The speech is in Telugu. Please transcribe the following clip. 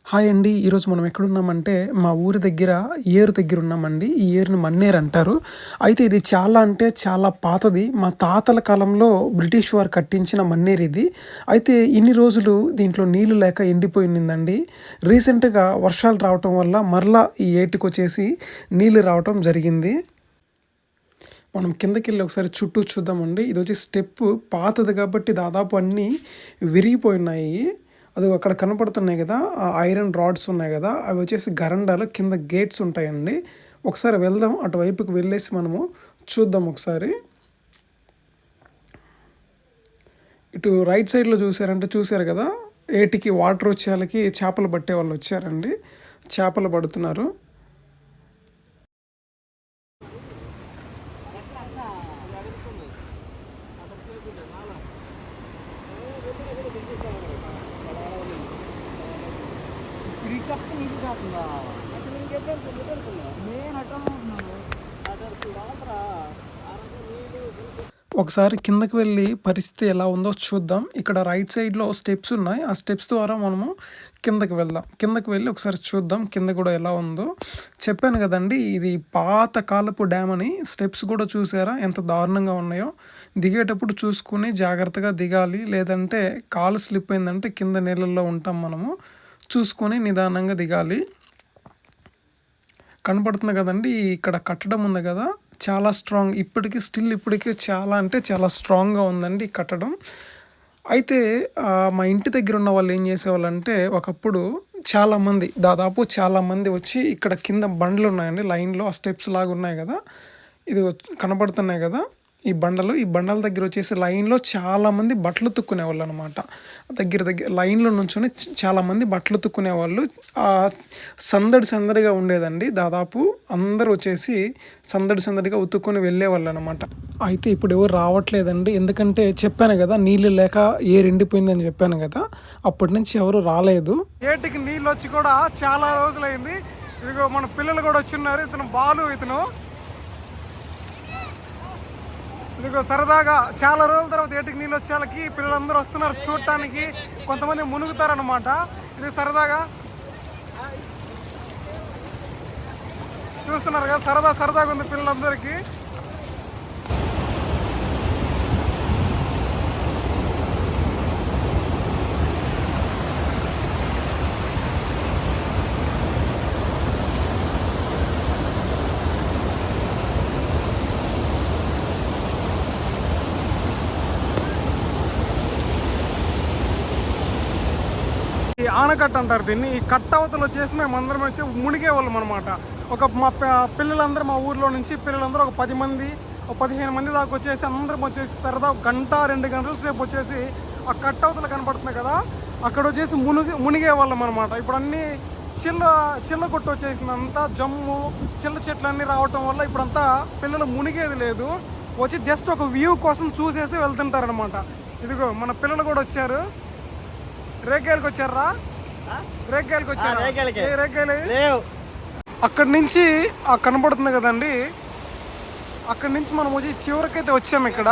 హాయ్ అండి. ఈరోజు మనం ఎక్కడున్నామంటే, మా ఊరి దగ్గర ఏరు దగ్గర ఉన్నామండి. ఈ ఏరుని మన్నేరు అంటారు. అయితే ఇది చాలా అంటే చాలా పాతది. మా తాతల కాలంలో బ్రిటిష్ వారు కట్టించిన మన్నేరు ఇది. అయితే ఇన్ని రోజులు దీంట్లో నీళ్లు లేక ఎండిపోయి ఉండిందండి. రీసెంట్‌గా వర్షాలు రావటం వల్ల మరలా ఈ ఏటికొచ్చేసి నీళ్లు రావటం జరిగింది. మనం కిందకెళ్ళి ఒకసారి చుట్టూ చూద్దామండి. ఇదొచ్చేసి స్టెప్పు పాతది కాబట్టి దాదాపు అన్నీ విరిగిపోయున్నాయి. అదిగో అక్కడ కనపడుతున్నాయి గదా! ఆ ఐరన్ రాడ్స్ ఉన్నాయి గదా! అవి వచ్చేసి గరండాలు కింద గేట్స్ ఉంటాయండి. ఒకసారి వెళ్దాం. అటువైపుకి వెళ్ళేసి మనము చూద్దాం ఒకసారి. ఇటు రైట్ సైడ్‌లో చూసారంటే చూసారు గదా! ఏటికి వాటర్ వచ్చేయాలకి చేపలు పట్టేవాళ్ళు వచ్చారండి. చేపలు పడుతున్నారు. ఒకసారి కిందకి వెళ్ళి పరిస్థితి ఎలా ఉందో చూద్దాం. ఇక్కడ రైట్ సైడ్‌లో స్టెప్స్ ఉన్నాయి. ఆ స్టెప్స్ ద్వారా మనము కిందకి వెళ్దాం. కిందకి వెళ్ళి ఒకసారి చూద్దాం కింద కూడా ఎలా ఉందో. చెప్పాను గదండీ! ఇది పాత కాలపు డ్యామ్ అని. స్టెప్స్ కూడా చూసారా ఎంత దారుణంగా ఉన్నాయో. దిగేటప్పుడు చూసుకొని జాగ్రత్తగా దిగాలి. లేదంటే కాలు స్లిప్ అయిందంటే కింద నీళ్ళల్లో ఉంటాం మనము. చూసుకొని నిదానంగా దిగాలి. కనపడుతుంది కదండీ! ఇక్కడ కట్టడం ఉంది గదా! చాలా స్ట్రాంగ్ ఇప్పటికి చాలా అంటే చాలా స్ట్రాంగ్‌గా ఉందండి ఈ కట్టడం. అయితే మా ఇంటి దగ్గర ఉన్న వాళ్ళు ఏం చేసేవాళ్ళంటే ఒకప్పుడు చాలామంది వచ్చి ఇక్కడ కింద బండ్లున్నాయండి లైన్‌లో ఆ స్టెప్స్ లాగా ఉన్నాయి గదా! ఇదిగో కనపడుతున్నాయి గదా! ఈ బండల దగ్గర వచ్చేసి లైన్‌లో చాలామంది బట్టలు ఉతుక్కునేవాళ్ళనమాట. లైన్‌లో నుంచొని చాలామంది బట్టలు ఉతుక్కునేవాళ్ళు. సందడిగా ఉండేదండి. దాదాపు అందరూ వచ్చేసి సందడిగా ఉతుక్కొని వెళ్ళేవాళ్ళనమాట. అయితే ఇప్పుడు ఎవరు రావట్లేదండి. ఎందుకంటే చెప్పాను గదా! నీళ్ళు లేక ఏరు ఎండిపోయిందని చెప్పాను గదా! అప్పటి నుంచి ఎవరు రాలేదు. ఏటికి నీళ్ళొచ్చి కూడా చాలా రోజులైంది. ఇదిగో మన పిల్లలు కూడా వచ్చున్నారు. ఇదిగో సరదాగా చాలా రోజుల తర్వాత ఏటికి నీళ్ళు వచ్చేళ్ళకి పిల్లలందరూ వస్తున్నారు చూడటానికి. కొంతమంది మునుగుతారనమాట. ఇది సరదాగా చూస్తున్నారు కదా, సరదాగా ఉంది పిల్లలందరికీ. ఈ ఆనకట్ట అంటారు దీన్ని. ఈ కట్ట అవతలు వచ్చేసి మేము అందరం వచ్చి మునిగేవాళ్ళం అనమాట. మా పిల్లలందరూ మా ఊర్లో నుంచి పిల్లలందరూ ఒక 10 మంది 15 మంది దాకా వచ్చేసి అందరం వచ్చేసి సరదా 1-2 గంటల సేపు వచ్చేసి ఆ కట్ట అవతలు కనపడుతుంది కదా, అక్కడ వచ్చేసి మునిగేవాళ్ళం అనమాట. ఇప్పుడు అన్నీ చిల్ల కొట్టు వచ్చేసింది. అంతా జమ్ము చిల్ల చెట్లు అన్నీ రావటం వల్ల ఇప్పుడంతా పిల్లలు మునిగేది లేదు. వచ్చి జస్ట్ ఒక వ్యూ కోసం చూసేసి వెళ్తుంటారనమాట. ఇదిగో మన పిల్లలు కూడా వచ్చారు. రేగాయలకు వచ్చారా? రేగాయలు అక్కడి నుంచి కనబడుతుంది కదండి. అక్కడి నుంచి మనం వచ్చి చివరికైతే వచ్చాము. ఇక్కడ